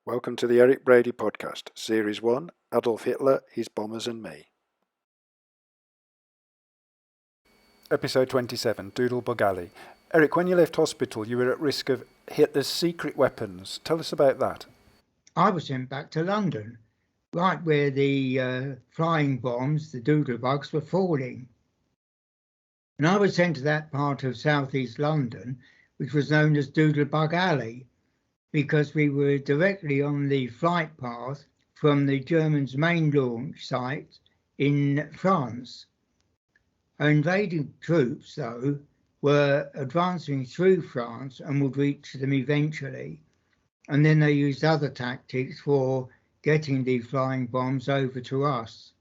Welcome to the Eric Brady podcast, Series 1, Adolf Hitler, His Bombers and Me. Episode 27, Doodle Bug Alley. Eric, when you left hospital, you were at risk of Hitler's secret weapons. Tell us about that. I was sent back to London, right where the flying bombs, the Doodle bugs, were falling. And I was sent to that part of southeast London, which was known as Doodle Bug Alley, because we were directly on the flight path from the Germans' main launch site in France. Our invading troops, though, were advancing through France and would reach them eventually. And then they used other tactics for getting the flying bombs over to us.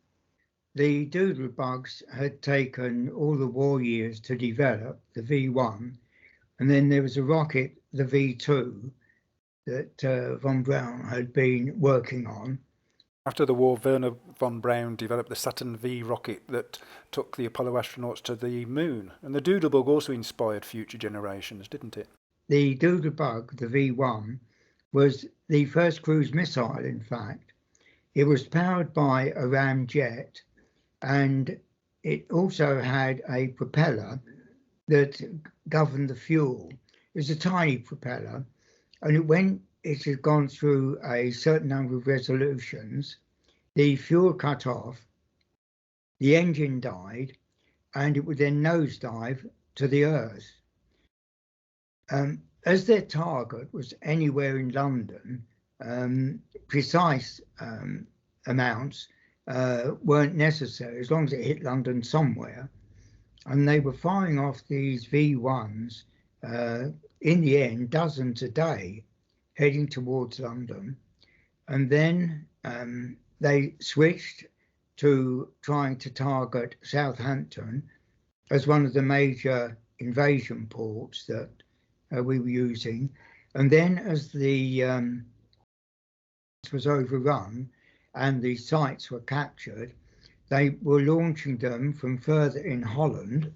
The Doodle bugs had taken all the war years to develop, the V1, and then there was a rocket, the V2, that von Braun had been working on. After the war, Werner von Braun developed the Saturn V rocket that took the Apollo astronauts to the moon. And the Doodle bug also inspired future generations, didn't it? The Doodle bug, the V1, was the first cruise missile, in fact. It was powered by a ramjet, and it also had a propeller that governed the fuel. It was a tiny propeller, and when it had gone through a certain number of resolutions, the fuel cut off, the engine died, and it would then nosedive to the Earth. As their target was anywhere in London, precise amounts weren't necessary as long as it hit London somewhere. And they were firing off these V1s, in the end, dozens a day, heading towards London. And then they switched to trying to target Southampton as one of the major invasion ports that we were using. And then as the was overrun and the sites were captured, they were launching them from further in Holland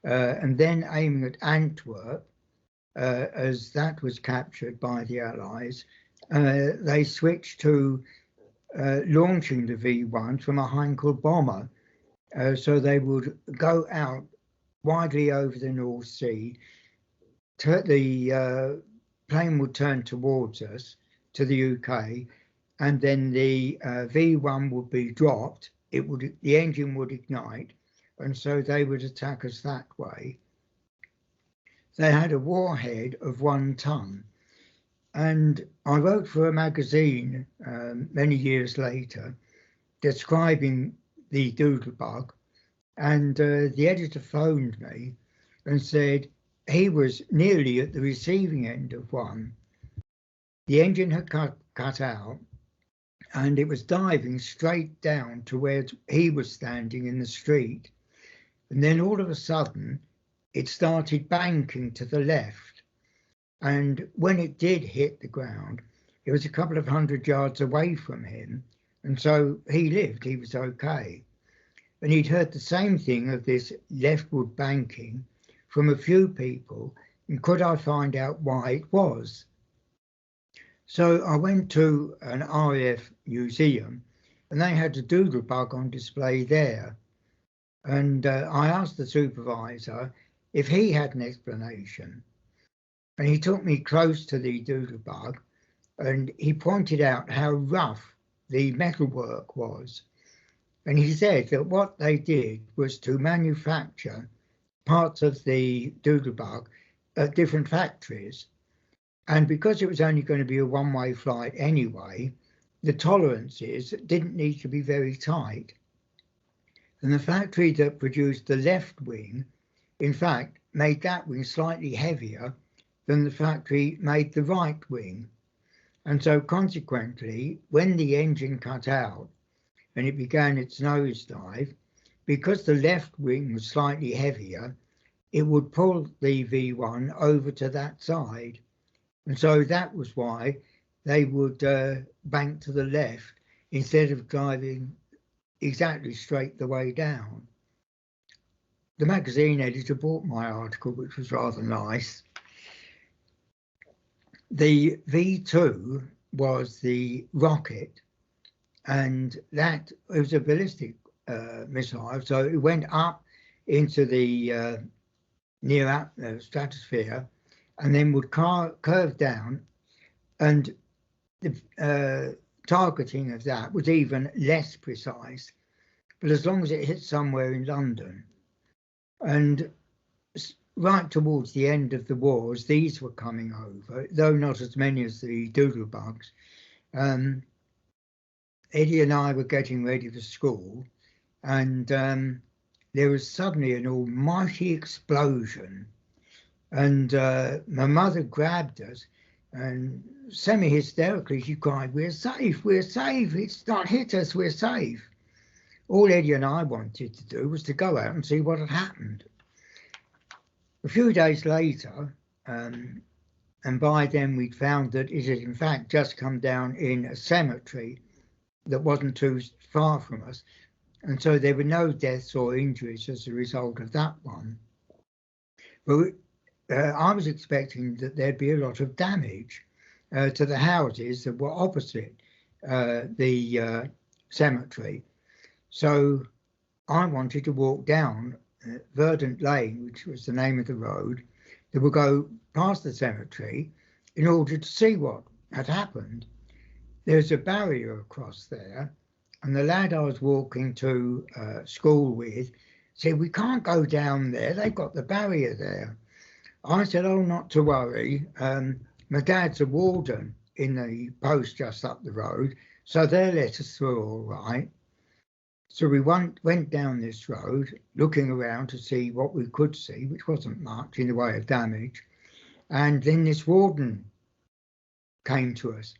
and then aiming at Antwerp. As that was captured by the Allies, they switched to launching the V1 from a Heinkel bomber. So they would go out widely over the North Sea. The plane would turn towards us to the UK, and then the V1 would be dropped. The engine would ignite, and so they would attack us that way. They had a warhead of 1 ton. And I wrote for a magazine many years later describing the Doodle bug. And the editor phoned me and said he was nearly at the receiving end of one. The engine had cut out, and it was diving straight down to where he was standing in the street. And then all of a sudden, it started banking to the left. And when it did hit the ground, it was a couple of 100 yards away from him. And so he lived, he was okay. And he'd heard the same thing of this leftward banking from a few people. And could I find out why it was? So I went to an RAF museum, and they had a Doodle bug on display there. And I asked the supervisor if he had an explanation. And he took me close to the Doodle bug, and he pointed out how rough the metalwork was. And he said that what they did was to manufacture parts of the Doodle bug at different factories. And because it was only going to be a one-way flight anyway, the tolerances didn't need to be very tight. And the factory that produced the left wing, in fact, made that wing slightly heavier than the factory made the right wing. And so consequently, when the engine cut out and it began its nosedive, because the left wing was slightly heavier, it would pull the V1 over to that side. And so that was why they would bank to the left instead of driving exactly straight the way down. The magazine editor bought my article, which was rather nice. The V2 was the rocket, and that it was a ballistic missile, so it went up into the near stratosphere, and then would curve down, and the targeting of that was even less precise. But as long as it hit somewhere in London, and right towards the end of the wars, these were coming over, though not as many as the Doodle bugs. Eddie and I were getting ready for school, and there was suddenly an almighty explosion, and my mother grabbed us, and semi-hysterically she cried, "We're safe, we're safe, it's not hit us, we're safe." All Eddie and I wanted to do was to go out and see what had happened. A few days later, and by then we'd found that it had in fact just come down in a cemetery that wasn't too far from us, and so there were no deaths or injuries as a result of that one. But I was expecting that there'd be a lot of damage to the houses that were opposite the cemetery. So I wanted to walk down Verdant Lane, which was the name of the road, that would go past the cemetery in order to see what had happened. There's a barrier across there, and the lad I was walking to school with said, "We can't go down there, they've got the barrier there." I said, "Oh, not to worry, my dad's a warden in the post just up the road, so they'll let us through all right." So we went down this road, looking around to see what we could see, which wasn't much in the way of damage. And then this warden came to us,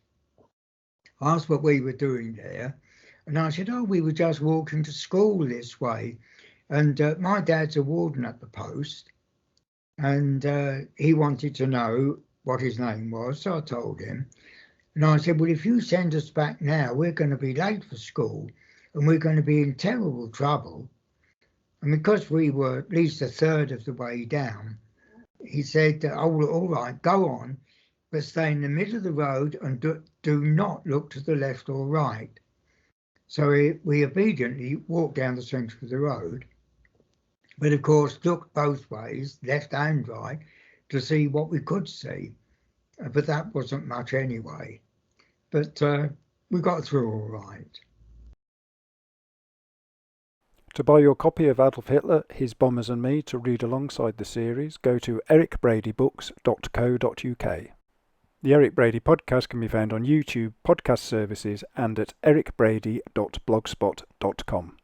asked what we were doing there. And I said, "Oh, we were just walking to school this way. And my dad's a warden at the post. And he wanted to know what his name was, so I told him. And I said, "Well, if you send us back now, we're going to be late for school, and we're going to be in terrible trouble." And because we were at least a third of the way down, he said, "Oh, all right, go on, but stay in the middle of the road and do not look to the left or right." So we obediently walked down the centre of the road, but of course looked both ways, left and right, to see what we could see. But that wasn't much anyway. But we got through all right. To buy your copy of Adolf Hitler, His Bombers and Me to read alongside the series, go to ericbradybooks.co.uk. The Eric Brady podcast can be found on YouTube, podcast services, and at ericbrady.blogspot.com.